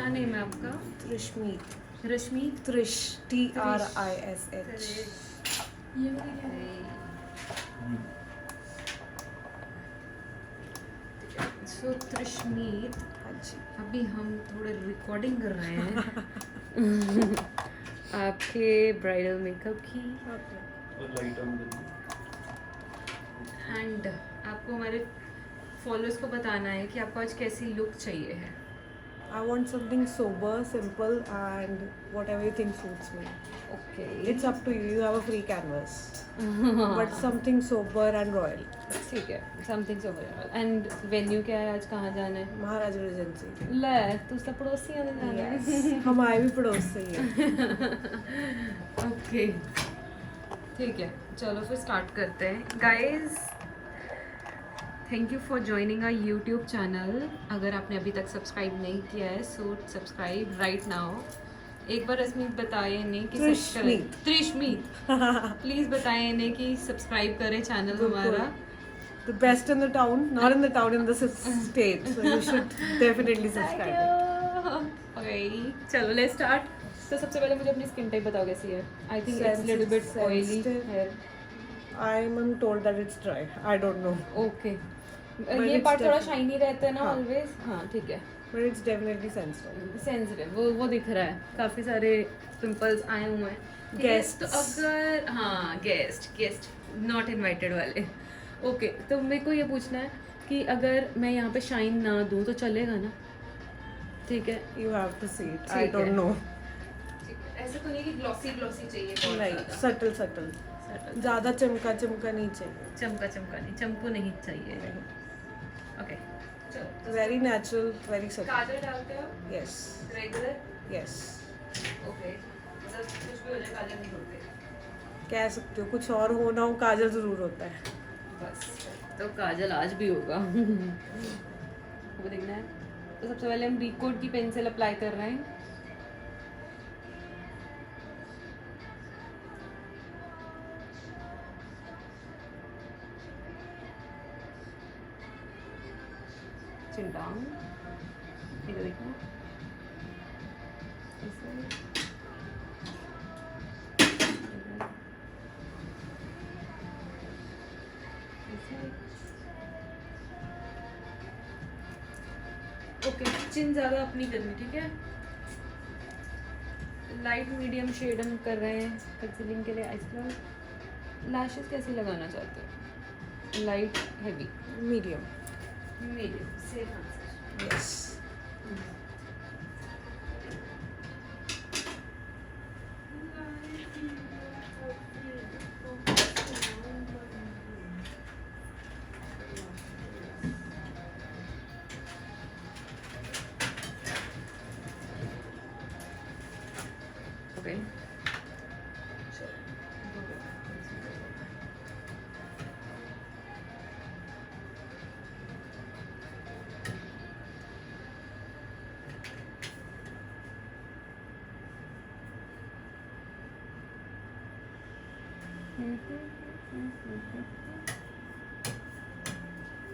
क्या नेम है आपका? त्रिशमीत। रश्मि त्रिश TRISH। ये वाली क्या है? सो त्रिशमीत, हाँ जी। अभी हम थोड़े रिकॉर्डिंग कर रहे हैं आपके ब्राइडल मेकअप की। एंड आपको हमारे फॉलोअर्स को बताना है कि आपको आज कैसी लुक चाहिए है। I want something sober, simple, and whatever you think suits me. Okay It's up to you. You have a free canvas. But something sober and royal. ठीक है, समथिंग सोबर। एंड वेन्यू क्या है, आज कहाँ जाना है? महाराज रेजेंसी। ले तो उसका पड़ोसियों ने जाना है। हमारे भी पड़ोस से ही है। ओके ठीक है, चलो फिर स्टार्ट करते हैं guys. Thank you for joining our YouTube channel. अगर आपने अभी तक सब्सक्राइब नहीं किया है सो सब्सक्राइब राइट नाउ। एक बार रश्मि बताएं इन्हें कि त्रिशमीत। त्रिशमीत प्लीज़ बताएं इन्हें कि सब्सक्राइब करें चैनल हमारा। The best in the town, not in the town, in the state. So you should definitely subscribe it. Okay चलो लेट्स स्टार्ट। तो सबसे पहले मुझे अपनी स्किन टाइप बताओ कैसी है? I think it's little bit oily hair. I'm told that it's dry. I don't know. Okay But ये it's पार्ट थोड़ा definitely- शाइनी रहता है ना हाँ। ऑलवेज। हाँ ठीक है, But it's definitely sensitive. Sensitive वो दिख रहा है, काफ़ी सारे पिंपल्स आए हुए हैं। ठीक है, Guests. तो अगर हाँ गेस्ट नॉट इनवाइटेड वाले। ओके तो मेरे को ये पूछना है कि अगर मैं यहाँ पे शाइन ना दूँ तो चलेगा ना? ठीक है You have to see it. I ठीक don't है। know. ऐसा तो नहीं कि ग्लॉसी चाहिए बहुत Like ज़्यादा। subtle. Subtle. ज़्यादा चमका नहीं चाहिए. चमका नहीं, चमकू नहीं चाहिए। ओके चलो Very natural, very subtle. काजल डालते हो Yes. रेगुलर? Yes. ओके मतलब कुछ भी हो जाए काजल नहीं होते। कह सकते हो कुछ और हो ना हो काजल जरूर होता है. बस तो काजल आज भी होगा। वो देखना है। तो सबसे पहले हम रिकोड की पेंसिल अप्लाई कर रहे हैं। चिन डाउन, इधर देखना ऐसे। ओके चिन ज़्यादा अपनी करनी, ठीक है। लाइट मीडियम शेड हम कर रहे हैं कंसीलिंग के लिए। आइसक्रीम लैशेस कैसे लगाना चाहते हो? Light heavy Medium. Medium safe answer. Yes. Okay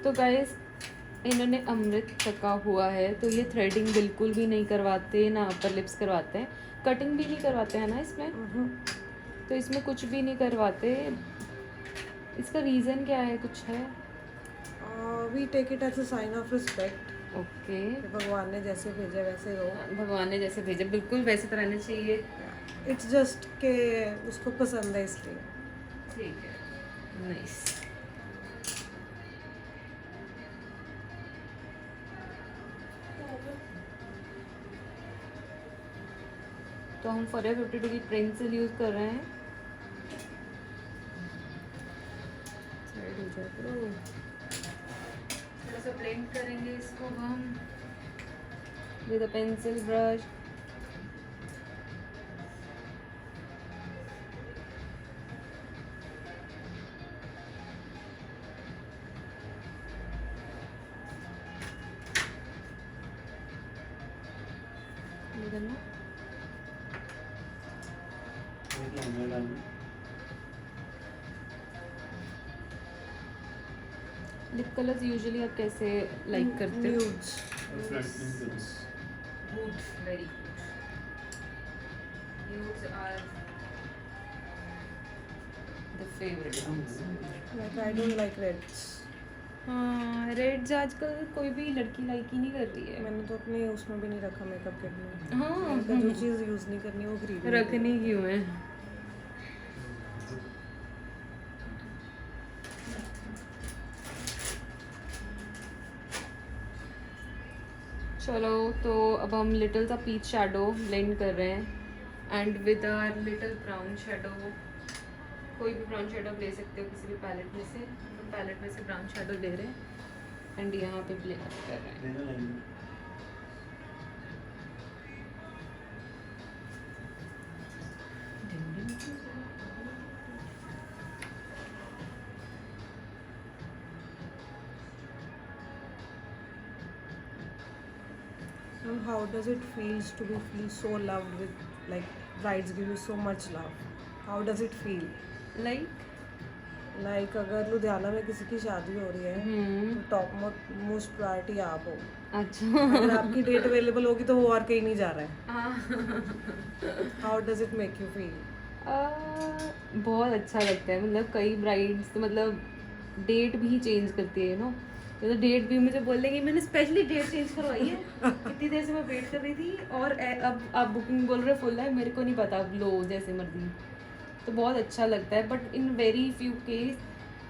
तो गाइस इन्होंने अमृत तका हुआ है, तो ये थ्रेडिंग बिल्कुल भी नहीं करवाते, ना अपर लिप्स करवाते हैं, कटिंग भी नहीं करवाते हैं ना इसमें। तो इसमें कुछ भी नहीं करवाते। इसका रीज़न क्या है, कुछ है? We take it as a sign of respect. Okay भगवान ने जैसे भेजा वैसे रहो. भगवान ने जैसे भेजा बिल्कुल वैसे तो रहना चाहिए। It's just के उसको पसंद है इसलिए. ठीक है नाइस। तो हम Forever 52 की पेंसिल यूज़ कर रहे हैं। साइड हो जाए तो थोड़ा सा ब्लेंड करेंगे इसको हम विद अ पेंसिल ब्रश। करना लिप कलर्स यूजुअली आप कैसे लाइक करते हो? Nudes. good, very good. Nudes are the favorite ones. Like I don't like reds. हाँ रेड्स आजकल कोई भी लड़की लाइक ही नहीं कर रही है. मैंने तो अपने उसमें भी नहीं रखा मेकअप किट में. हाँ मैंने कहा जो चीज़ यूज़ नहीं करनी वो खरीद रखनी क्यों है. चलो तो अब हम लिटिल सा पीच शैडो ब्लेंड कर रहे हैं and with our little brown shadow. कोई भी ब्राउन शैडो ले सकते हो किसी भी पैलेट में से. हम पैलेट में से ब्राउन शैडो ले रहे हैं एंड यहाँ पे ब्लेंड कर रहे हैं. And how does it feels to be feel so loved with like brides give you so much love? How does it feel? Like अगर लुधियाना में किसी की शादी हो रही है तो टॉप मोस्ट प्रायोरिटी आप हो. अच्छा. अगर आपकी डेट अवेलेबल होगी तो वो और कहीं नहीं जा रहा है. How does it make you feel? बहुत अच्छा लगता है. मतलब कई ब्राइड्स तो मतलब डेट भी चेंज करती है नो. तो डेट भी मुझे बोल देंगे मैंने स्पेशली डेट चेंज करवाई है. कितनी देर से मैं वेट कर रही थी और अब आप बुकिंग बोल रहे फुल है. मेरे को नहीं पता, अब लो जैसे मर्जी. तो बहुत अच्छा लगता है. But in very few case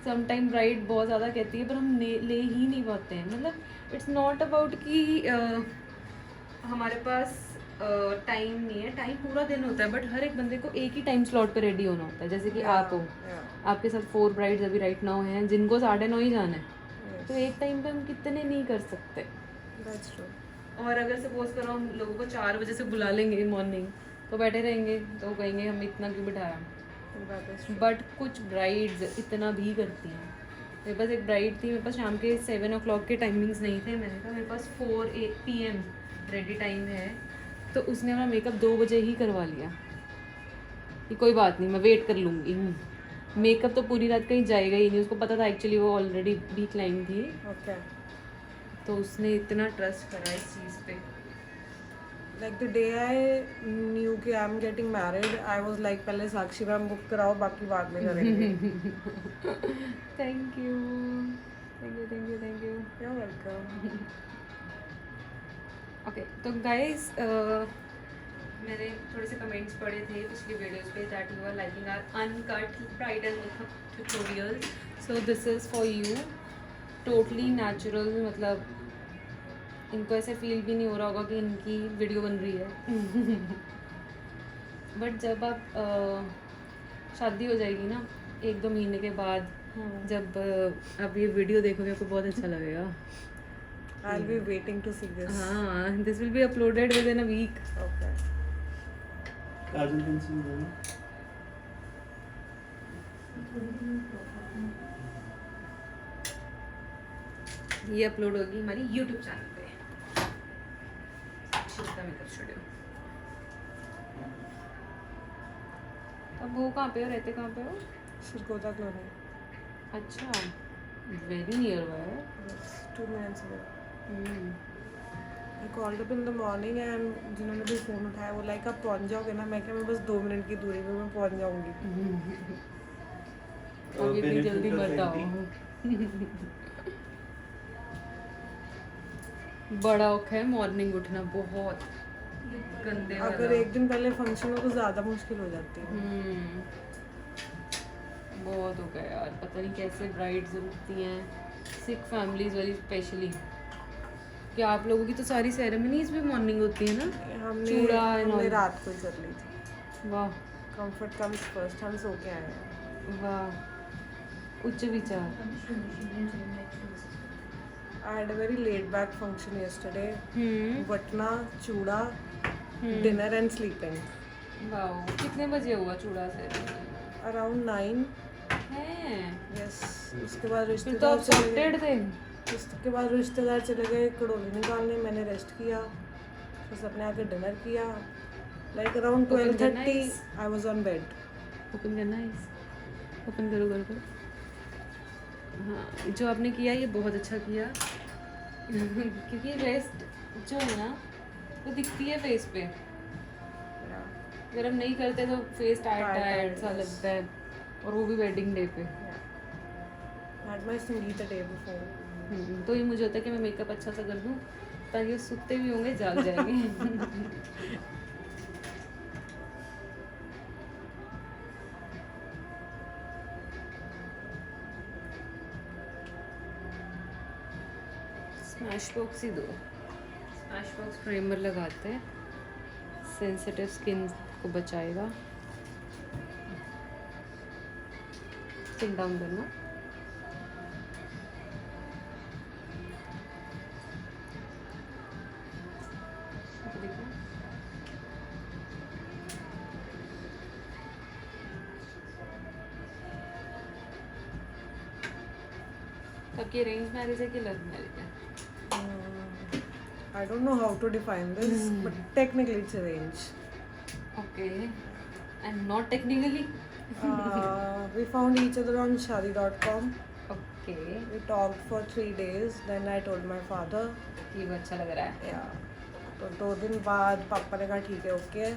sometime bride बहुत ज़्यादा कहती है पर हम ले ही नहीं पाते हैं. मतलब इट्स नॉट अबाउट कि हमारे पास टाइम नहीं है. टाइम पूरा दिन होता है बट हर एक बंदे को एक ही टाइम स्लॉट पे रेडी होना होता है. जैसे कि आप हो, आपके साथ 4 ब्राइड्स अभी राइट नाउ हैं जिनको 9:30 ही जाना है. तो एक टाइम पे हम कितने नहीं कर सकते. That's true. और अगर सपोज करो हम लोगों को 4 बजे से बुला लेंगे मॉर्निंग तो बैठे रहेंगे तो कहेंगे हम इतना क्यों बिठाया. That is true. बट कुछ ब्राइड्स इतना भी करती हैं. मेरे पास एक ब्राइड थी, मेरे पास शाम के 7 o'clock के टाइमिंग्स नहीं थे. मैंने कहा मेरे पास 4 PM रेडी टाइम है. तो उसने अपना मेकअप 2 बजे ही करवा लिया कि कोई बात नहीं मैं वेट कर लूँगी. मेकअप तो पूरी रात कहीं जाएगा ही नहीं. उसको पता था एक्चुअली वो ऑलरेडी भी क्लाइंट थी. Okay. तो उसने इतना ट्रस्ट करा इस चीज़ पे. Like the day I knew कि I'm getting married, I was like पहले साक्षी मैम बुक कराओ बाकी बाद में करेंगे. Thank you thank you thank you thank you. You're welcome. Okay तो गाइस मैंने थोड़े से कमेंट्स पढ़े थे पिछली वीडियोस पे that you are liking our uncut bridal makeup tutorials. So this is for you. Totally natural. मतलब इनको ऐसे फील भी नहीं हो रहा होगा कि इनकी वीडियो बन रही है. बट जब आप शादी हो जाएगी ना 1-2 महीने के बाद जब आप ये वीडियो देखोगे आपको बहुत अच्छा लगेगा. I'll be waiting to see this. हाँ this will be uploaded within a week. Okay. Kajal pencil दे दो. ये अपलोड होगी हमारी यूट्यूब चैनल पे शिल्पा मेकअप स्टूडियो. अब वो कहाँ पे हो, रहते कहाँ पे हो? Shirkota Cloning. अच्छा very near by. Yes. 2 minutes ago. I called up in the morning and जिन्होंने भी फ़ोन उठाया वो लाइक आप पहुंच जाओगे ना. मैं क्या मैं बस 2 मिनट की दूरी पे मैं पहुंच जाऊंगी. अभी भी जल्दी बताओ. बड़ा औख है मॉर्निंग उठना बहुत गंदे वाला. अगर एक दिन पहले फंक्शन हो तो ज़्यादा मुश्किल हो जाती है. बहुत हो गया यार. पता नहीं कैसे ब्राइड्स उठती हैं सिख फैमिलीज वाली स्पेशली. कि आप लोगों की तो सारी सेरेमनीज भी मॉर्निंग होती है ना. हमने रात को ही कर ली थी. वाह कंफर्ट कम्स फर्स्ट. हम सो के आए हैं. वाह उच्च विचार. I had a very laid back function yesterday. Vatna, चूड़ा, dinner and sleeping. वाह कितने बजे हुआ चूड़ा से? Around 9. हैं. Yes. उसके बाद फिर तो आप रिश्तेदार चले सॉर्टेड थे. गए. उसके बाद रिश्तेदार चले गए कड़ोली निकालने. मैंने रेस्ट किया. फिर सबने आके डिनर किया. Like around Open करना 12:30 is? I was on bed. Open करना है. ओपन करो करो करो. हाँ जो आपने किया ये बहुत अच्छा किया. क्योंकि रेस्ट जो है ना वो दिखती है फेस पे। Yeah. अगर हम नहीं करते तो फेस टायर्ड Tired, टायर्ड सा yes. लगता है, और वो भी वेडिंग डे पे। Yeah. Had my Sangeet the day before. तो ये मुझे होता है कि मैं मेकअप अच्छा सा कर दूँ ताकि वो सुते भी होंगे जाग जाएंगे। स्मैश बॉक्स ही दो, स्मैश बॉक्स प्राइमर लगाते हैं, सेंसिटिव स्किन को बचाएगा। चिल डाउन करना। देखो आपकी अरेंज मैरिज है कि लव मैरिज है? I don't know how to define this, but technically it's arranged. Okay, and not technically. We found each other on Shadi.com. Okay, We talked for 3 days. Then I told my father. ये वो अच्छा लग रहा है। Yeah. तो 2 दिन बाद पापा ने कहा ठीक है okay.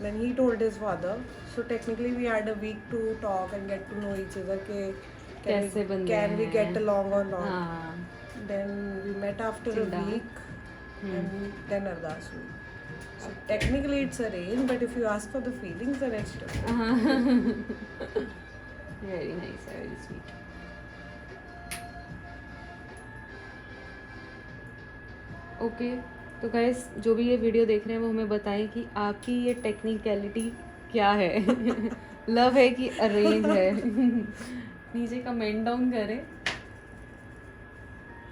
Then he told his father. So technically we had a week to talk and get to know each other. के कैसे बंदे can we हैं? get along or not? हाँ। Then we met after a Chill down. week. And then Ardas हुई. So technically it's arranged, but if you ask for the feelings, then it's different. Very nice, very sweet. Okay, तो guys जो भी ये video देख रहे हैं वो हमें बताएं कि आपकी ये टेक्निकलिटी क्या है। लव है कि अरेंज है? नीचे कमेंट डाउन करें,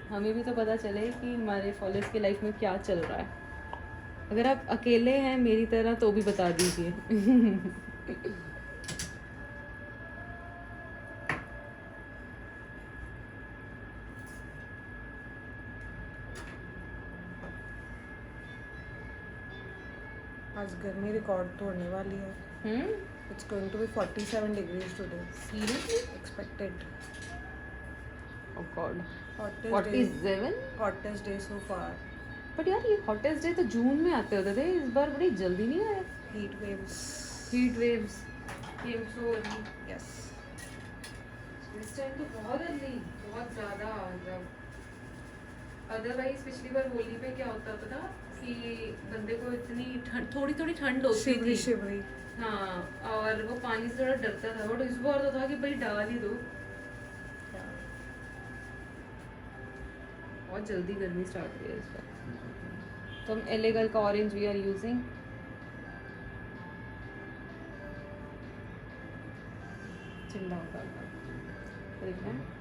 हमें भी तो पता चले कि हमारे फॉलोअर्स की लाइफ में क्या चल रहा है। अगर आप अकेले हैं मेरी तरह तो भी बता दीजिए। आज गर्मी रिकॉर्ड तोड़ने वाली है. It's going to be 47 degrees today. Seriously? Expected. Oh God, Hottest day. 47? Hottest day so far. But यार ये हॉटेस्ट डे तो जून में आते होते थे, इस बार बड़ी जल्दी नहीं आए। Heat waves. हीट वेव्स केम सो अर्ली। Yes. इस टाइम तो बहुत अर्ली, बहुत ज़्यादा, मतलब अदरवाइज पिछली बार होली पे क्या होता था कि बंदे को इतनी ठंड, थोड़ी थोड़ी ठंड होती Shivery, थी। shivery. हाँ, और वो पानी से थोड़ा डरता था, बट इस बार तो था कि भाई डाल ही दो। Yeah. बहुत जल्दी गर्मी स्टार्ट हुई है इस बार। तो हम एले गर्ल का orange we are using. Chill down कर देख रहे हैं।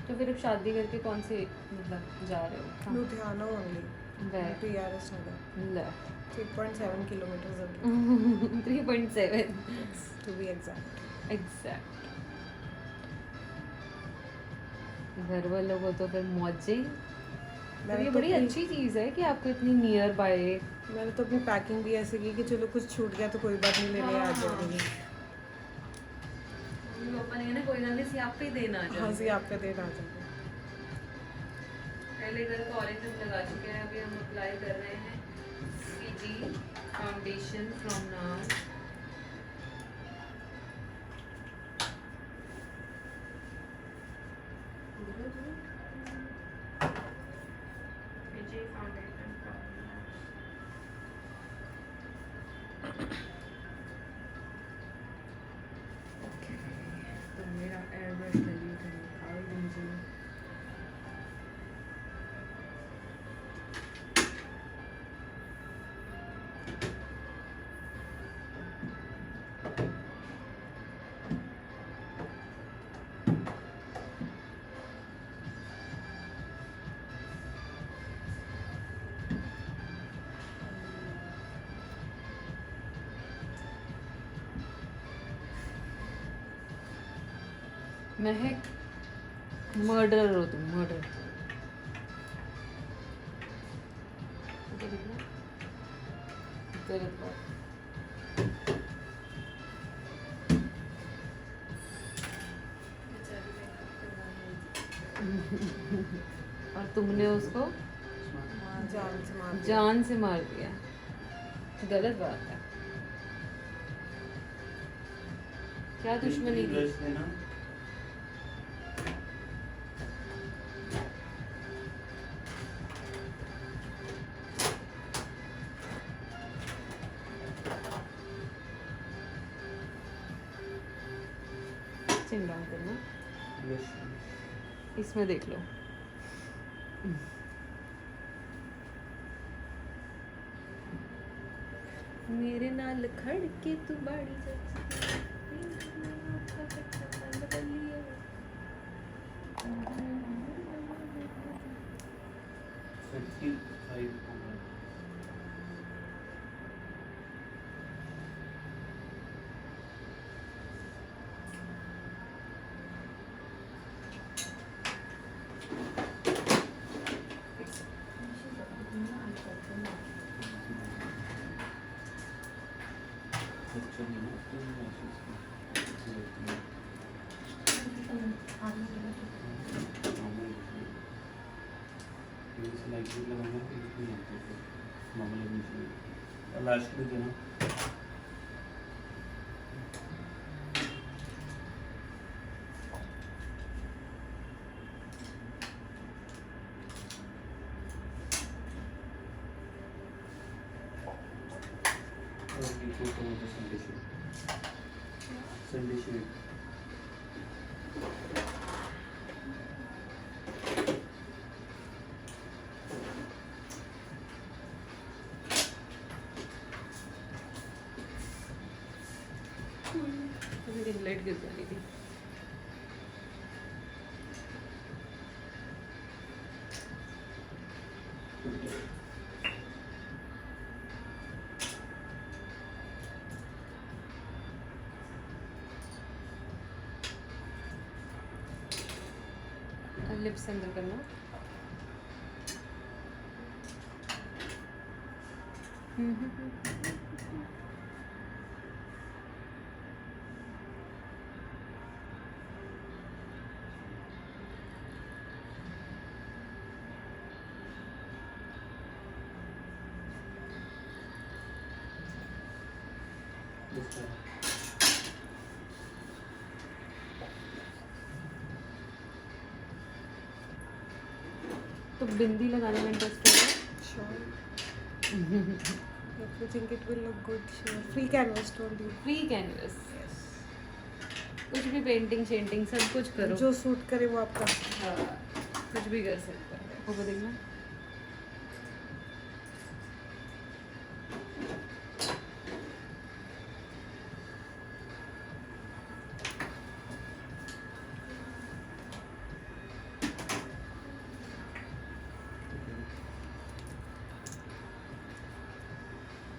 तो फिर अब शादी करके कौन से मतलब जा रहे हो? Ludhiana only. Where? PRS Nagar. ले 3.7 kilometers away. 3.7 To be exact. Exact. घर वालों को तो फिर मौजें। तो ये बड़ी अच्छी चीज़ है कि आपको इतनी नियर बाय। मैंने तो अपनी पैकिंग भी ऐसे की कि चलो कुछ छूट गया तो कोई बात नहीं, लेने आ जाएंगे. पापा ने ना कोई गल नहीं, आप पे ही देना आ हाँ जी, आपका देर आ जाएगा. पहले घर का ऑरेंज हम लगा चुके हैं, अभी हम अप्लाई कर रहे हैं CG foundation from now. CG foundation from now. Okay, तो मेरा एयर ब्रश जल्दी से निकाल दीजिए। महक मर्डरर हो तुम, मर्डर। गलत बात। और तुमने उसको जान से मार दिया, गलत बात है। क्या दुश्मनी थी? ब्रश देना। चिंता मत करना, ब्रश। इसमें देख लो। मेरे नाल खड़ के तू बाड़ी फिफ्टी फाइव होगा। अच्छा नहीं ना, तो मैसेज लाइट लगाना है, तो नहीं आता है नॉर्मल एडमिशन लास्ट में देना। और देखो तो वो संडे शेड मेरी लाइट गिर जा रही थी। लिप्स अंदर करना। तो बिंदी लगाने में इंटरेस्ट है? Sure. If you think it will look good, sure. Free canvas, told you. Free canvas, Yes. कुछ भी पेंटिंग शेंटिंग सब कुछ करो। जो सूट करे वो आपका। हाँ, कुछ भी कर सकते हो। वो देखना।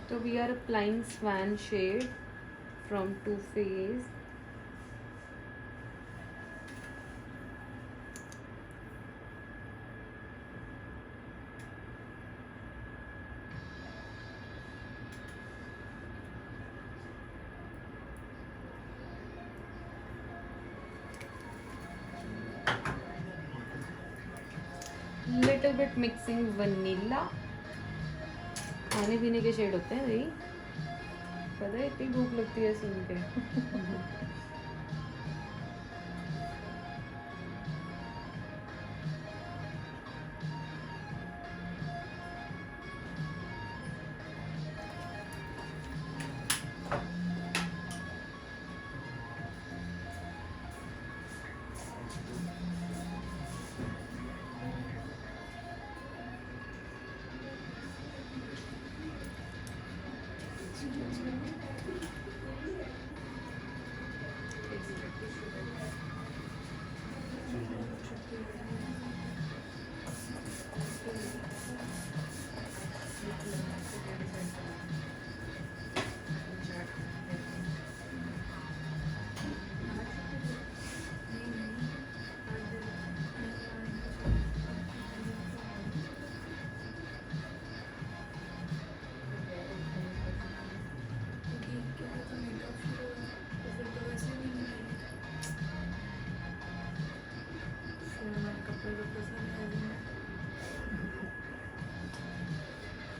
So we are applying Swan shade from Too Faced. Little bit mixing vanilla. खाने पीने के शेड होते हैं भाई, पता है इतनी भूख लगती है सुन के।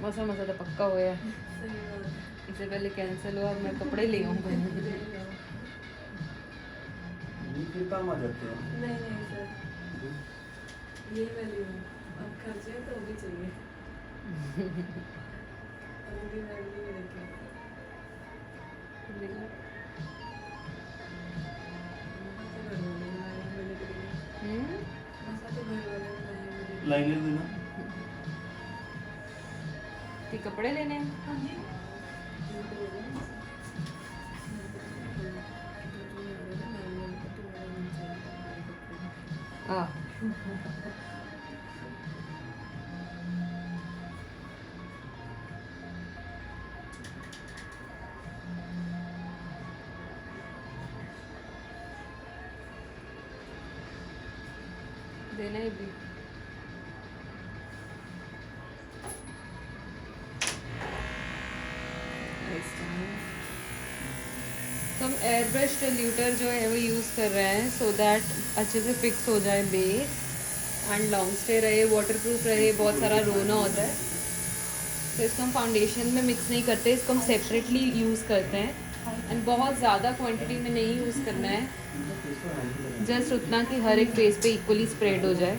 मसा मसा तो पक्का होया इससे पहले कैंसिल हुआ, अब मैं कपड़े ले आऊँ ये फिर काम आ जाते हैं। नहीं नहीं सर, यही मैं ली हूँ। अब खर्चे तो भी चाहिए। अभी मैं भी नहीं लेके आई। मसा तो घर वाले बनाए मेरे लिए। लाइनर देना। कि कपड़े लेने हैं। हाँ देना ही भी। तो हम एयर ब्रश डिल्यूटर जो है वो यूज़ कर रहे हैं सो दैट अच्छे से फिक्स हो जाए बेस एंड लॉन्ग स्टे रहे, वाटरप्रूफ रहे, बहुत सारा रोना होता है। तो इसको हम फाउंडेशन में मिक्स नहीं करते, इसको हम सेपरेटली यूज़ करते हैं एंड बहुत ज़्यादा क्वांटिटी में नहीं यूज़ करना है, जस्ट उतना कि हर एक फेस पे इक्वली स्प्रेड हो जाए।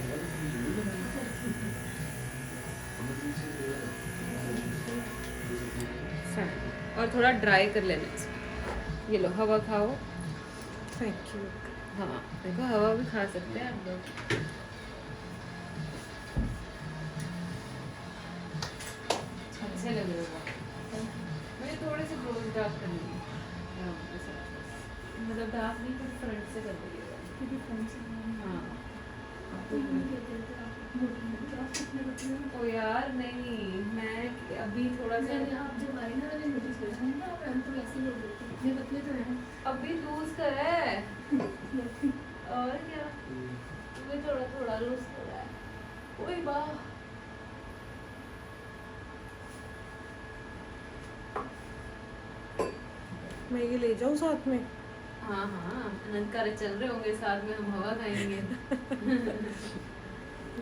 और थोड़ा ड्राई कर लेना है इसको। ये लो हवा खाओ। Thank you. हाँ देखो हवा भी खा सकते हैं आप लोग। अच्छे लग रहे हो। मुझे थोड़े से ब्रोज डार्क करनी है, मतलब डार्क नहीं पर फ्रंट से कर दीजिएगा। हाँ ओ यार नहीं, मैं अभी थोड़ा सा आप जब आए ना मैंने नोटिस किया ना, आप हम तो ऐसे ही बोल देते हैं, ये बतले तो हैं। अभी लूज कर है और क्या, तुम्हें थोड़ा थोड़ा लूज कर रहा है। ओए वाह मैं ये ले जाऊँ साथ में? हाँ हाँ अनंत कार्य चल रहे होंगे साथ में, हम हवा खाएंगे।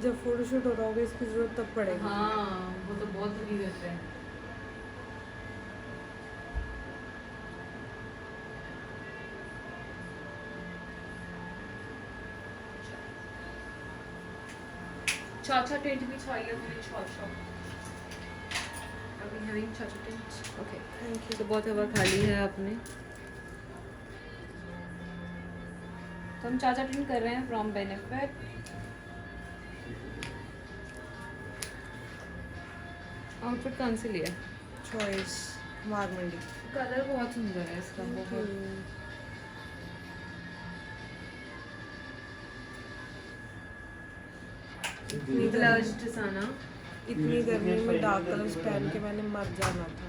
जब फोटोशूट हो रहा होगा इसकी जरूरत तब पड़ेगी। हाँ वो तो बहुत दुखी करते हैं। चाचा टेंट भी चाहिए मुझे, चाचा अभी हैविंग चाचा टेंट। Okay thank you. तो बहुत हवा खाली है आपने, तो हम चाचा टेंट कर रहे हैं फ्रॉम बेनिफिट। आउटफिट कौन से लिया? चॉइस मार मंडी। कलर बहुत सुंदर है इसका, बहुत। ब्लश्ड सा ना। इतनी गर्मी में डार्क कलर्स पहन के मैंने मर जाना था।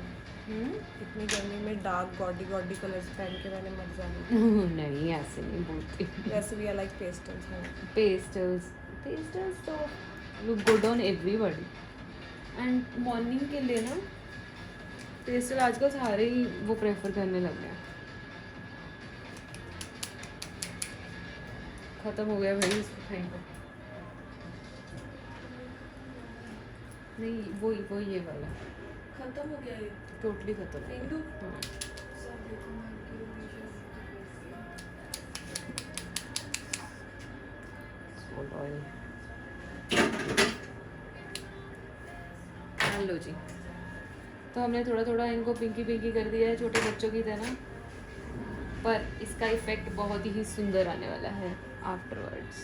इतनी गर्मी में डार्क गॉडी गॉडी कलर्स पहन के मैंने मर जाना था। नहीं ऐसे नहीं बोलती। वैसे भी आई लाइक पेस्टल्स हैं। पेस्टल्स पेस्टल्स तो look good on everybody and morning के लिए ना पेस्टल आजकल सारे ही वो प्रेफर करने लग गए हैं। खत्म हो गया भाई इसको फेंको। नहीं वो ये वाला खत्म हो गया ये। टोटली खत्म हो फेंक दूँ? गया। हाँ सब देखो मैं आपकी लोकेशन। Salt oil। लो जी, तो हमने थोड़ा थोड़ा इनको पिंकी पिंकी कर दिया है छोटे बच्चों की तरह, पर इसका इफेक्ट बहुत ही सुंदर आने वाला है आफ्टरवर्ड्स।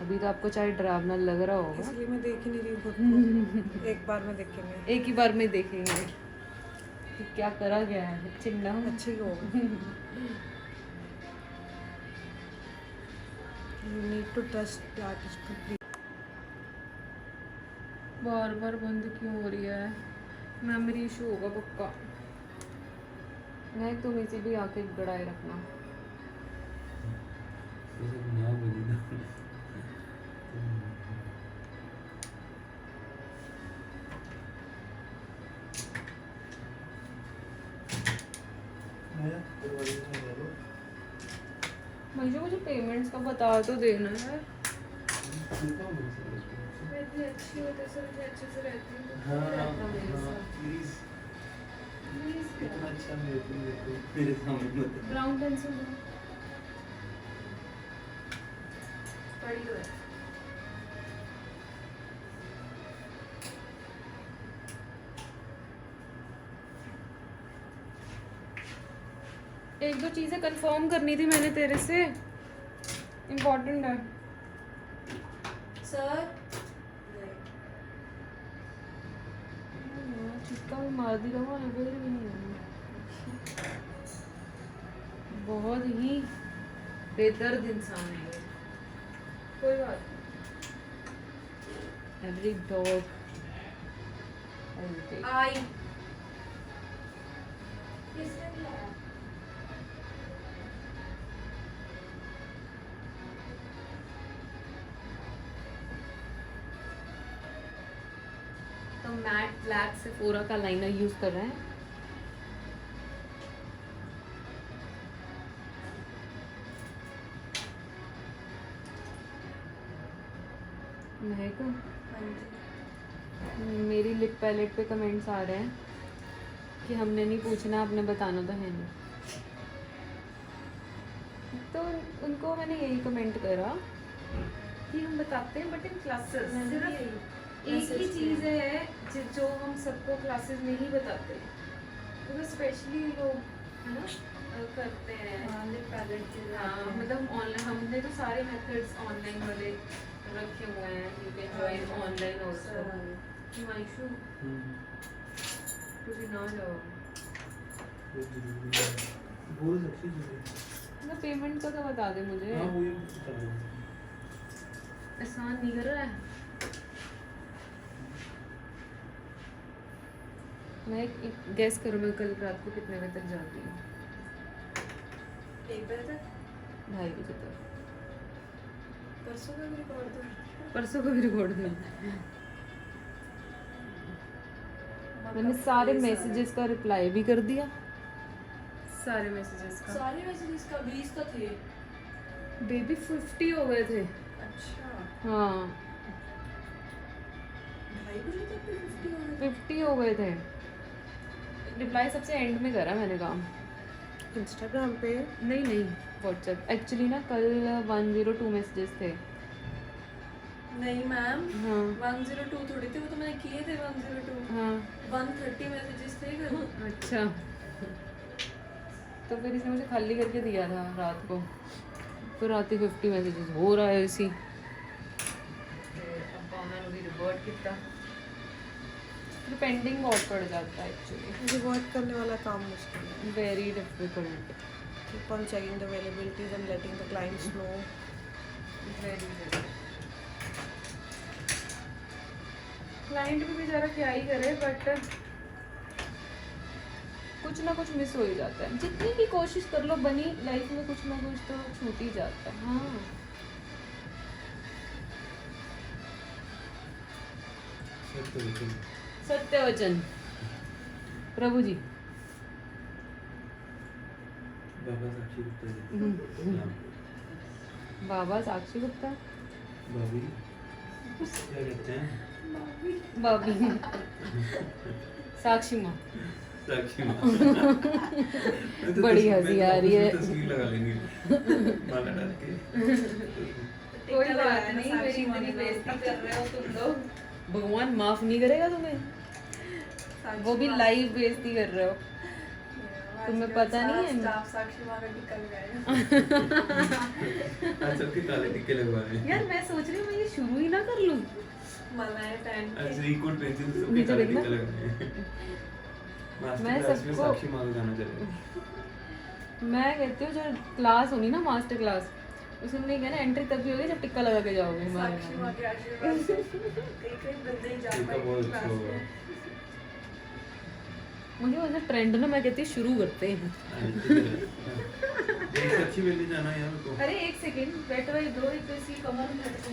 अभी तो आपको चाहे डरावना लग रहा होगा, इसलिए मैं देख ही नहीं रही खुद को। एक बार में देखेंगे। एक ही बार में देखेंगे कि क्या करा गया है। चिंगना अच्छी होगा। You need to trust the artist completely. बार बार बंद क्यों हो रही है? मेमोरी इशू होगा पक्का। मैं तुम इसे भी आके गड़ाए रखना। मुझे पेमेंट्स का बता तो देना है। भी अच्छी होती है सर, मैं अच्छे से रहती हूँ तो हाँ क्यों रहता मेरे हाँ साथ? प्लीज प्लीज इतना अच्छा मेरे को मेरे सामने मत ब्राउन पेंसिल दो, पड़ी तो है। एक दो चीजें कंफर्म करनी थी मैंने तेरे से, इम्पोर्टेंट है सर चिक्का भी मार दी रहा हूँ, फिर भी नहीं आना। बहुत ही बेदर्द इंसान है ये। कोई बात नहीं, एवरी डॉग आई किसने बुलाया? तो मैट ब्लैक सेफोरा का लाइनर यूज कर रहे हैं। महक, मेरी लिप पैलेट पे कमेंट्स आ रहे हैं कि हमने नहीं पूछना, आपने बताना तो है नहीं। तो उनको मैंने यही कमेंट करा कि हम बताते हैं बट इन क्लासेस, सिर्फ एक ही चीज़ है जो हम सबको क्लासेस में ही बताते हैं, तो स्पेशली लोग है ना करते हैं। हाँ मतलब ऑनलाइन हमने तो सारे मेथड्स ऑनलाइन वाले रखे हुए हैं, you can join online also. Himanshu तुझे ना जाओ बहुत अच्छी चीज है। ना, पेमेंट का तो बता दे मुझे। हाँ वो ये बता रहा हूँ। एहसान नहीं कर रहा है। मैं गैस करूँ मैं कल रात को कितने बजे तक जाती हूँ? 1 बजे तक 2:30 बजे तक। परसों का रिकॉर्ड दो। परसों को भी रिकॉर्ड में मैंने सारे मैसेजेस का रिप्लाई भी कर दिया, सारे मैसेजेस का। सारे मैसेजेस का 20 तो थे। बेबी 50 हो गए थे। अच्छा हाँ 2:30 बजे तक भी 50 हो गए 50 हो गए थे। रिप्लाई सबसे एंड में करा मैंने काम। इंस्टाग्राम पे। नहीं नहीं व्हाट्सएप। एक्चुअली ना कल 102 मैसेजेस थे। नहीं मैम हाँ 102 थोड़ी थे, वो तो मैंने किए थे 102। हाँ 130 मैसेजेस थे कल। अच्छा, तो फिर इसने मुझे खाली करके दिया था रात को, फिर रात 50 मैसेजेस हो रहा है इसी। अब मैंने भी रिवर्ट किया, फिर पेंडिंग बहुत पड़ जाता है एक्चुअली। रिवर्ट करने वाला काम मुश्किल है। Very difficult, Keep on checking the availabilities and letting the clients know. Very client भी बेचारा क्या ही करे, बट कुछ ना कुछ मिस हो ही जाता है। जितनी भी कोशिश कर लो बनी लाइफ में कुछ ना कुछ तो छूट ही जाता है। हाँ सत्य वचन प्रभु जी। बाबा साक्षी गुप्ता जी। नाम। बाबा साक्षी गुप्ता, भाभी क्या कहते हैं? बाबी साक्षी माँ। साक्षी माँ। बड़ी हंसी आ रही है। तस्वीर लगा लेंगे माला डाल के। कोई बात नहीं, मेरी इतनी बेइज्जती कर रहे हो तुम लोग, भगवान माफ नहीं करेगा तुम्हें। वो भी लाइव बेइज्जती कर रहे हो, तुम्हें पता नहीं है। स्टाफ साक्षी माँ का टिक्का लगाएगा। आज सबके काले टिक्के लगवा रहे हैं। यार मैं सोच रही हूँ मैं ये शुरू ही ना कर लूँ। मनाए पहन के। आज रिकॉर्ड पेंसिल सबके नीचे काले देखना। टिक्के लगा रहे हैं। मास्टर मैं क्लास में सबको- साक्षी माँ का गाना चलेगा। मैं कहती हूँ जो क्लास होनी ना मास्टर क्लास, उसमें नहीं कहना एंट्री तभी होगी जब टिक्का लगा के जाओगे हमारे साक्षी में। माँ के आशीर्वाद से कई बंदे ही जा टिक्का पाए बहुत क्लास अच्छा होगा। में। मुझे वैसे ट्रेंड ना, मैं कहती हूँ शुरू करते हैं। अच्छी वेली जाना है यार तो। अरे एक सेकंड बैठ भाई, दो एक इसी कमर में बैठो।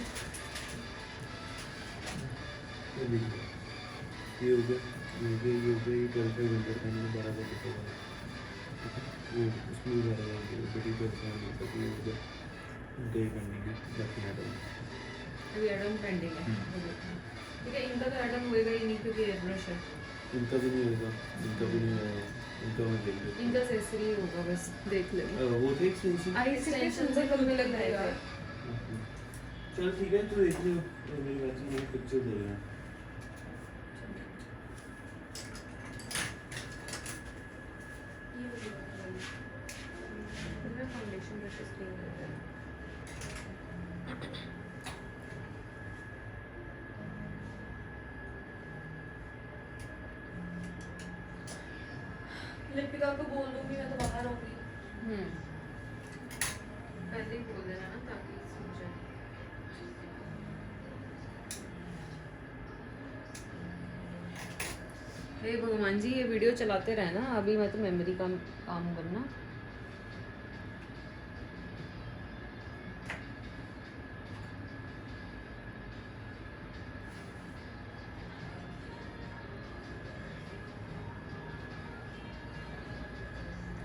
ये देखो। ये हो गया, ये हो गया, ये 12 घंटे मैंने 12 बजे तक वो उसमें भी 12 घंटे बड़ी 12 घंटे तक ये हो गया डे करने की बाकी ना अभी एडम पेंडिंग है, वो देखना। ठीक है, इनका तो एडम होएगा ही नहीं क्योंकि एयर ब्रश है। इनका भी नहीं होगा, इनका भी नहीं होगा, इनका मैं देख लेता इनका सेसरी होगा, बस देख लेना। हूँ। वो थे एक्सटेंशन। आई से कितने सुंदर लगने लग रहे थे। चल ठीक है, तो देख लियो मेरी बात से, मुझे पिक्चर दे रहे हैं। मैं फाउंडेशन ब्रशेस क्लीन करते हैं। लिपिका को बोल दूंगी मैं तो बाहर होंगी। पहले ही बोल देना ना ताकि समझे। हे भगवान जी, ये वीडियो चलाते रहना, अभी मैं तो मेमोरी का काम करना।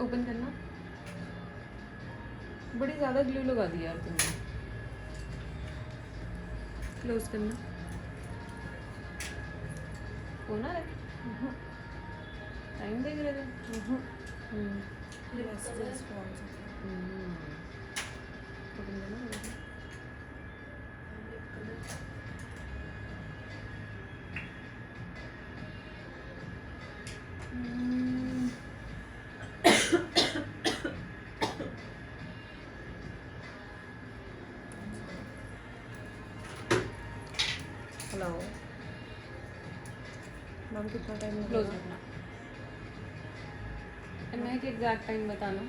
ओपन करना। बड़ी ज़्यादा ग्लू लगा दी यार तुमने। क्लोज करना। होना है। टाइम देख रहे थे। ये वैसे रिस्पॉन्स ओपन करना। हेलो मैम, कितना टाइम क्लोज करना। मैं एक एग्जैक्ट टाइम बताना।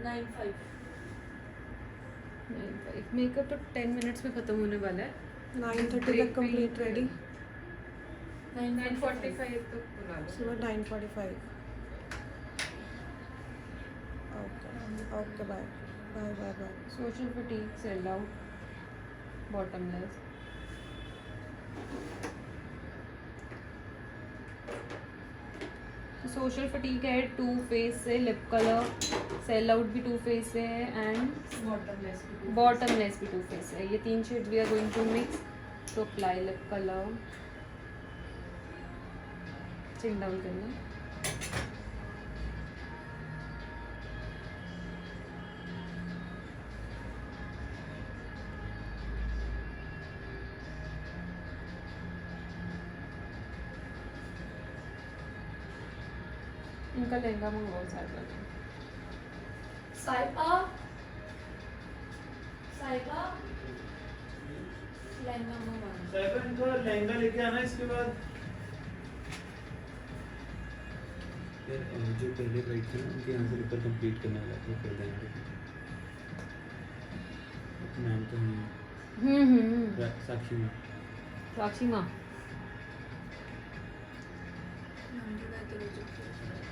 9:05 मेकअप तो 10 मिनट्स में ख़त्म होने वाला है। 9:30 तक कंप्लीट रेडी। 9:45 तक बुला लो। सुबह 9:45। Okay okay, bye bye bye bye. Social fatigue, sell out, bottomless. Social fatigue है 2 फेस से, लिप कलर सेल आउट भी 2 फेस से है, एंड बॉटमलेस भी 2 फेस है। ये 3 shades we are going to mix to apply lip colour. Chin down करना। इनका लहंगा मंगवाओ साइबा में। साइबा साइबा लहंगा मंगवाना। साइबर इनका लहंगा लेके आना इसके बाद। यार जो पहले ब्राइड थे ना, उनके यहाँ से लेकर कंप्लीट करने वाला था, कर देंगे। नाम तो नहीं, साक्षी में। साक्षी माँ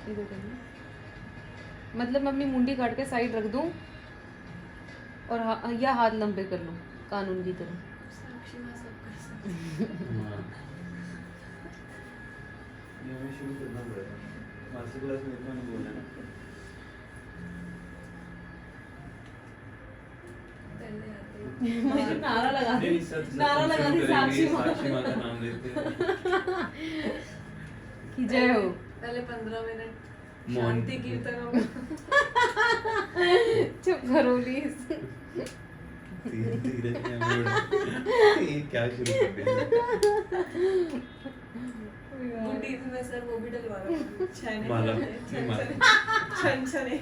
इधर करना। मतलब मैं अपनी मुंडी काट के साइड रख दूं और या हाथ लंबे कर लूं कानून की तरह। साक्षी माँ सब कर सकती हाँ, ये हमें शुरू करना पड़ेगा। मास्टर क्लास में इतना नहीं बोलना है ना। पहले आते मुझे नारा लगा दी, नहीं, सच नारा लगा दी साक्षी माँ साक्षी माँ का नाम लेते हैं। कि जय हो। पहले 15 मिनट मौन। शांति कीर्तन होगा। चुप करो प्लीज। धीरे धीरे ये क्या शुरू कर दिया। मुंडी में सर वो भी डलवा रहा हूँ। छाने माला, छन माला। छन छने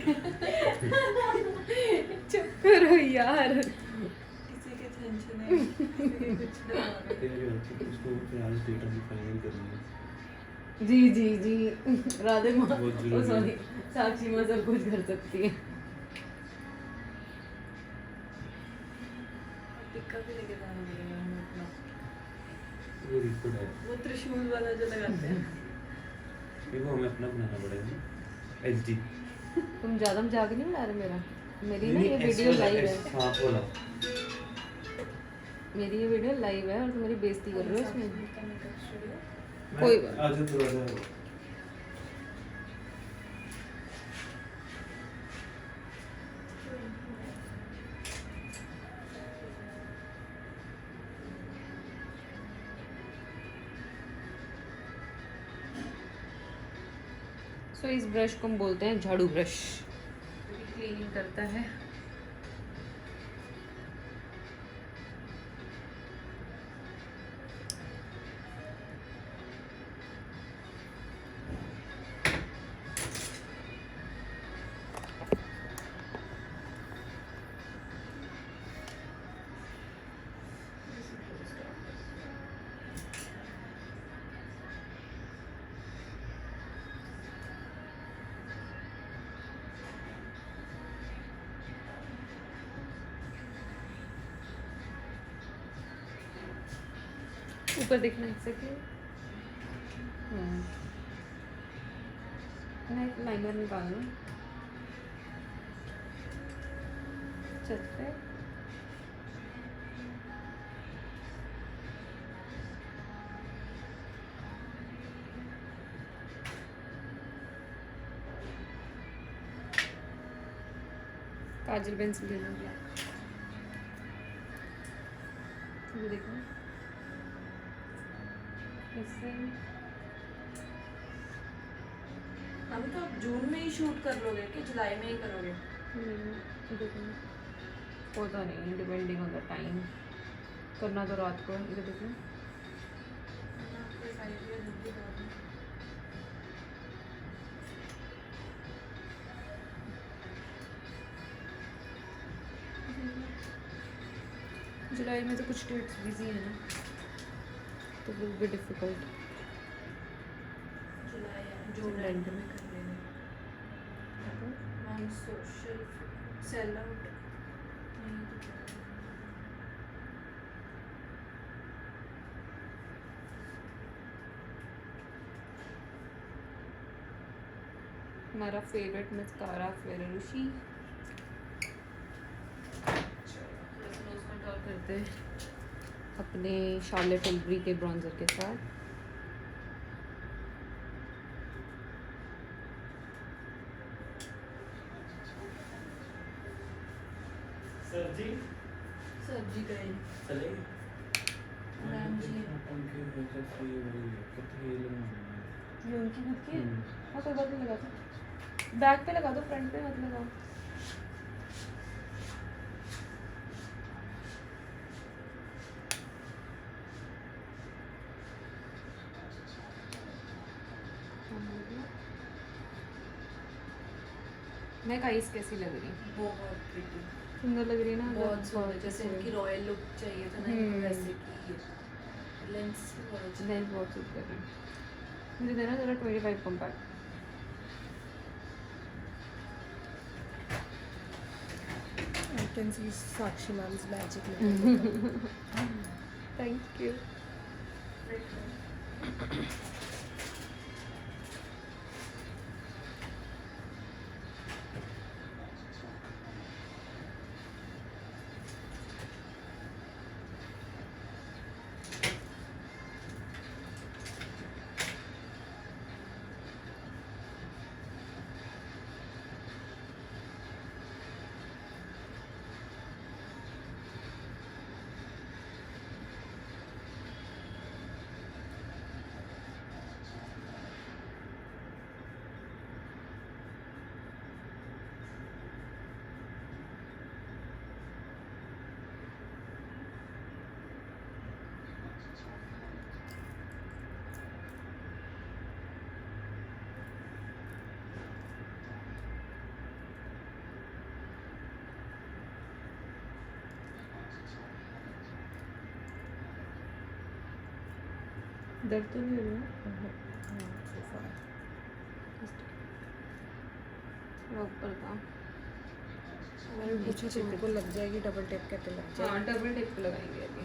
चुप करो यार। किसी के छन छने किसी के कुछ डलवा रहे। उसको फिलहाल डेटा भी फाइनल करनी है। जी जी जी, राधे माँ, बहुत जरूरी है। सॉरी, साक्षी माँ सब कुछ कर सकती है। टिक्का भी लेके जाना पड़ेगा हमें अपना। वो रिकॉर्ड है, वो त्रिशूल वाला जो लगाते हैं। ये वो हमें अपना बनाना पड़ेगा। एचडी तुम ज़्यादा मजाक नहीं बना रहे मेरा। मेरी ना ये वीडियो लाइव है। हाँ बोला। मेरी ये वीडियो लाइव है और तुम मेरी बेइज्जती कर रहे हो इसमें। मेकअप स्टूडियो कोई बात आज थोड़ा सा सो इस ब्रश को हम बोलते हैं झाड़ू ब्रश, क्लीनिंग करता है। ऊपर देखना एक सेकेंड। नहीं, लाइनर निकालना छत पे। काजल पेंसिल ले लो, ये देखो इससे। अभी तो आप जून में ही शूट कर लोगे कि जुलाई में ही करोगे? पता नहीं, डिपेंडिंग ऑन द टाइम। करना तो रात को। इधर देखो, जुलाई में तो कुछ डेट्स बिजी है ना, तो विल बी डिफिकल्ट। जुलाई या जून एंड में कर लेंगे। हम सोशल सेल आउट नहीं तो हमारा फेवरेट मस्कारा फेरेरोशी। करते हैं अपने शार्लेट टिलबरी के ब्रॉन्जर के साथ। सब्जी गए मैम जी ये उनकी खुद की है? हाँ, कोई बात नहीं, लगा दो। बैक पे लगा दो, फ्रंट पे मत लगाओ। मैं गाइस कैसी लग रही है? बहुत प्रिटी, सुंदर लग रही है ना? बहुत सुंदर। जैसे इनकी रॉयल लुक चाहिए था ना, वैसे की लेंस बहुत अच्छी। लेंस बहुत सूट कर रही है। मुझे देना जरा 25 compact. I can see Sakshi ma'am's magic. Thank you. दर्द तो नहीं हो रहा है? ऊपर का मैंने पूछा तो उनको लग जाएगी, डबल टेप कहते लग जाएगी। हाँ, डबल टेप लगाएंगे अभी।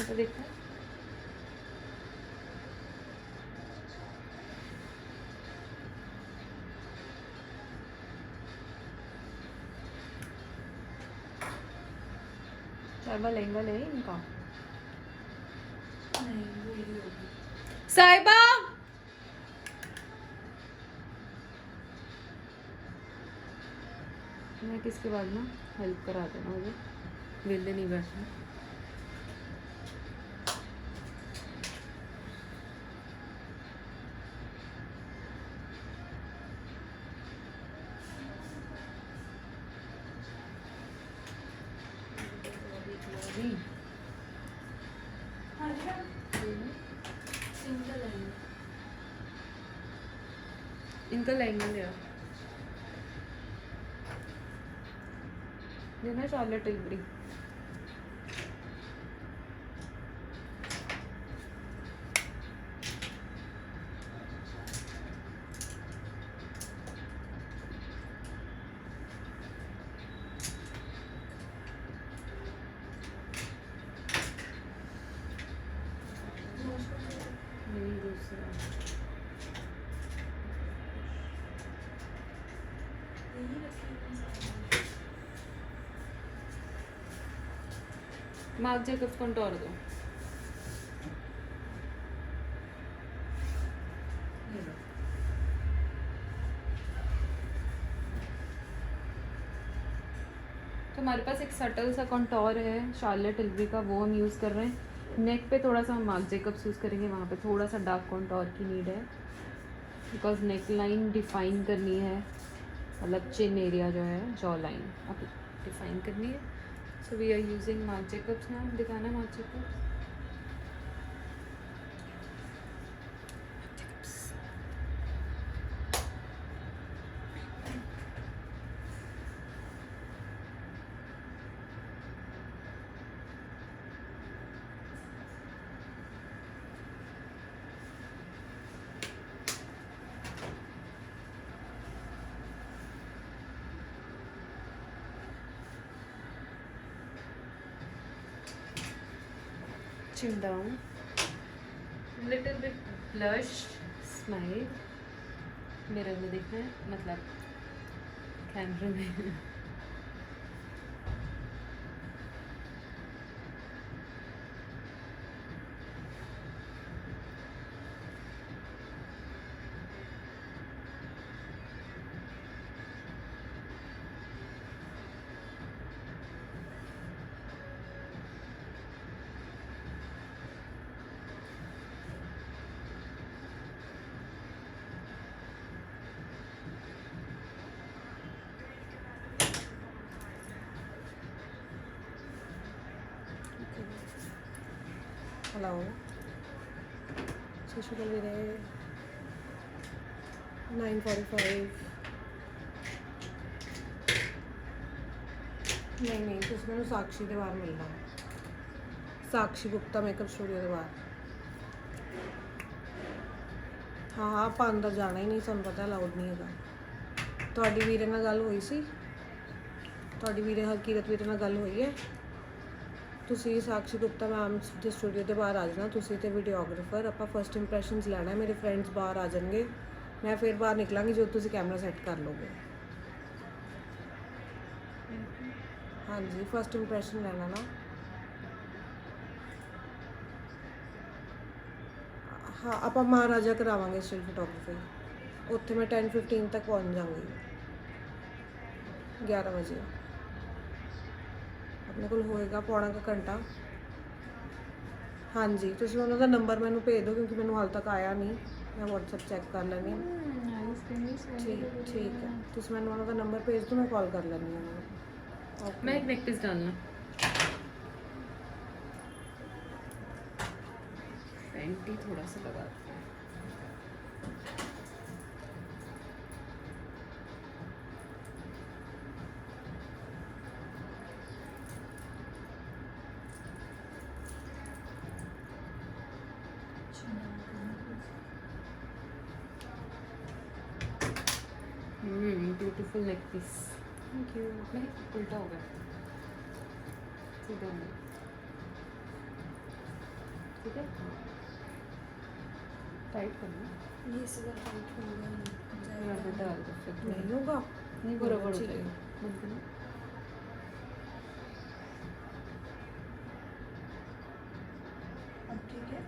तो देखो साहिबा लहंगा ले इनका। नहीं वो ही होगी। साहिबा मैं किसके बाद ना हेल्प करा देना मुझे, वेले नहीं बैठना। इनका लहंगा लिया ये ना चार्लेट टिलबरी नहीं दूसरा यही रखी है सारी। मार्क जैकब्स कंटोर दो ये लो। तो हमारे पास एक सटल सा कंटोर है शार्लेट टिलबरी का, वो हम यूज़ कर रहे हैं। नेक पे थोड़ा सा हम मार्क जेकब्स यूज़ करेंगे, वहाँ पे थोड़ा सा डार्क कंटोर की नीड है बिकॉज नेक लाइन डिफाइन करनी है, मतलब चिन एरिया जो है जॉ लाइन अब डिफाइन करनी है। So we are using Marc Jacobs ना, दिखाना Marc Jacobs. Chin down, little bit blush, smile, mirror में देखना है, मतलब कैमरे में। हेलो सत श्री अकाल वीरे 9:45 नहीं तुस मैंने साक्षी के बाहर मिलना, साक्षी गुप्ता मेकअप स्टूडियो के बाहर। हाँ ਆਪਾਂ ਅੰਦਰ ਜਾਣਾ ਹੀ ਨਹੀਂ, ਤੁਹਾਨੂੰ ਪਤਾ ਅਲਾਉਡ ਨਹੀਂ ਹੈਗਾ। ਤੁਹਾਡੀ ਵੀਰੇ ਨਾਲ ਗੱਲ ਹੋਈ ਸੀ, ਤੁਹਾਡੀ ਵੀਰੇ ਹਰਕੀਰਤ ਵੀਰੇ ਨਾਲ ਗੱਲ ਹੋਈ ਹੈ। ਤੁਸੀਂ ਸਾਕਸ਼ੀ ਗੁਪਤਾ ਮੈਮ ਦੇ ਸਟੂਡੀਓ ਦੇ ਬਾਹਰ ਆ ਜਾਣਾ, ਤੁਸੀਂ ਤੇ ਵੀਡੀਓਗ੍ਰਾਫਰ। ਆਪਾਂ ਫਸਟ ਇੰਪ੍ਰੈਸ਼ਨਸ ਲੈਣਾ, ਮੇਰੇ ਫਰੈਂਡਸ ਬਾਹਰ ਆ ਜਾਣਗੇ, ਮੈਂ ਫਿਰ ਬਾਹਰ ਨਿਕਲਾਂਗੀ ਜਦੋਂ ਤੁਸੀਂ ਕੈਮਰਾ ਸੈੱਟ ਕਰ ਲੋਗੇ। ਹਾਂਜੀ ਫਸਟ ਇੰਪ੍ਰੈਸ਼ਨ ਲੈਣਾ ਨਾ। हाँ आप महाराजा करावांगे स्टिल फोटोग्राफी, उत्थे मैं 10:15 तक पहुँच जाऊँगी, 11 बजे अपने को होएगा पौना का घंटा। हाँ जी तुम उन्होंने नंबर मैंने भेज दो क्योंकि मैंने हाल तक आया नहीं, मैं व्हाट्सएप चेक कर लैनी। ठीक है तुम मैंने उन्होंने नंबर भेज दो, मैं कॉल कर लैनी उन्होंने। मैं एक नेकलेस डालना, पैंटी थोड़ा सा लगा beautiful neck piece. Thank you. नहीं उल्टा हो गया, सीधा नहीं, ठीक है टाइट करना, ये सब टाइट हो गया रबर डाल दो फिर नहीं होगा नहीं वो रबर हो जाएगा बंद करना। अब ठीक है।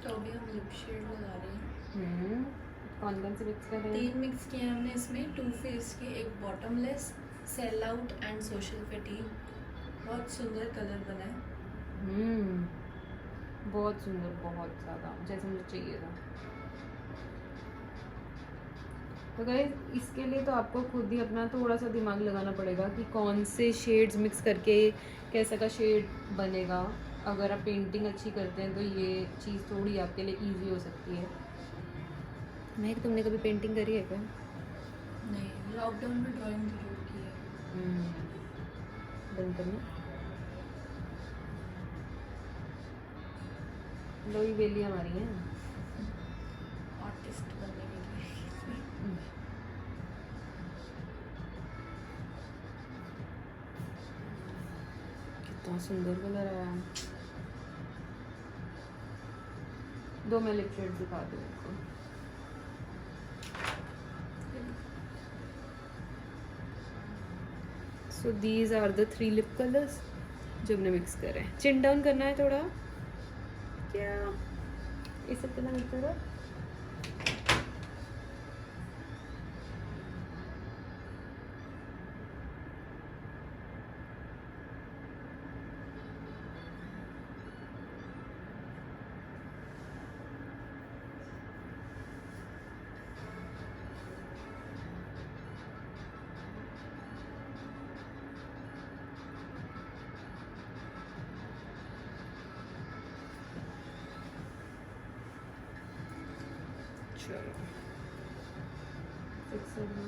तो अभी हम लिप शेड लगा रहे हैं। कौन कौन से मिक्स कर रहे 3 मिक्स किए हैं हमने इसमें, 2 फेस के, एक bottomless, sell out and social fatigue. बहुत सुंदर कलर बना है। बहुत सुंदर, बहुत ज़्यादा जैसे मुझे चाहिए था। तो गाइस इसके लिए तो आपको खुद ही अपना थोड़ा सा दिमाग लगाना पड़ेगा कि कौन से शेड्स मिक्स करके कैसा का शेड बनेगा। अगर आप पेंटिंग अच्छी करते हैं तो ये चीज़ थोड़ी आपके लिए इजी हो सकती है। मैं तुमने कभी पेंटिंग करी है क्या? नहीं, लॉकडाउन में ड्राइंग जरूर की है। बंद करना। लोई बेली हमारी है। आर्टिस्ट बनने के लिए। कितना सुंदर कलर आया। दो मैं लिप शेड दिखा दूँ आपको। So these are the 3 lip colours जो हमने मिक्स करे हैं। चिन डाउन करना है थोड़ा क्या, इसे कितना मिक्स करो। चलो फिक्स कर दो।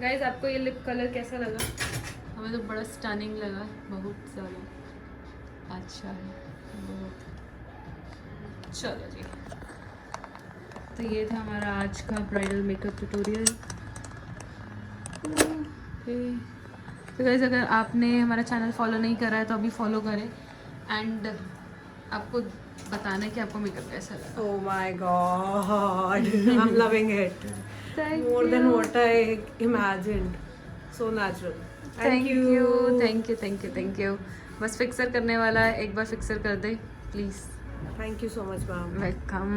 गाइस आपको ये लिप कलर कैसा लगा? हमें तो बड़ा स्टनिंग लगा, बहुत ज़्यादा अच्छा है बहुत। चलो जी, तो ये था हमारा आज का ब्राइडल मेकअप ट्यूटोरियल। तो गाइस अगर आपने हमारा चैनल फॉलो नहीं करा है तो अभी फॉलो करें एंड आपको बताना है कि आपको मेकअप कैसा लगा। Oh my god, I'm loving it. Thank More than you. what I imagined. So natural. Thank you. बस फिक्सर करने वाला है, एक बार फिक्सर कर दे please. Thank you so much, ma'am. Welcome,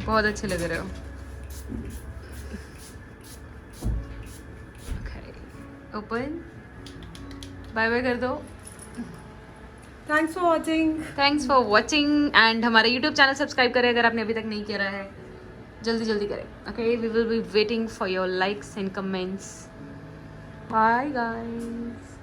बहुत अच्छे लग रहे हो। ओपन, बाय बाय कर दो। Thanks for watching. Thanks for watching and हमारा यूट्यूब चैनल सब्सक्राइब करें अगर आपने अभी तक नहीं किया है, जल्दी जल्दी करें। Okay, we will be waiting for your likes and comments. Bye guys.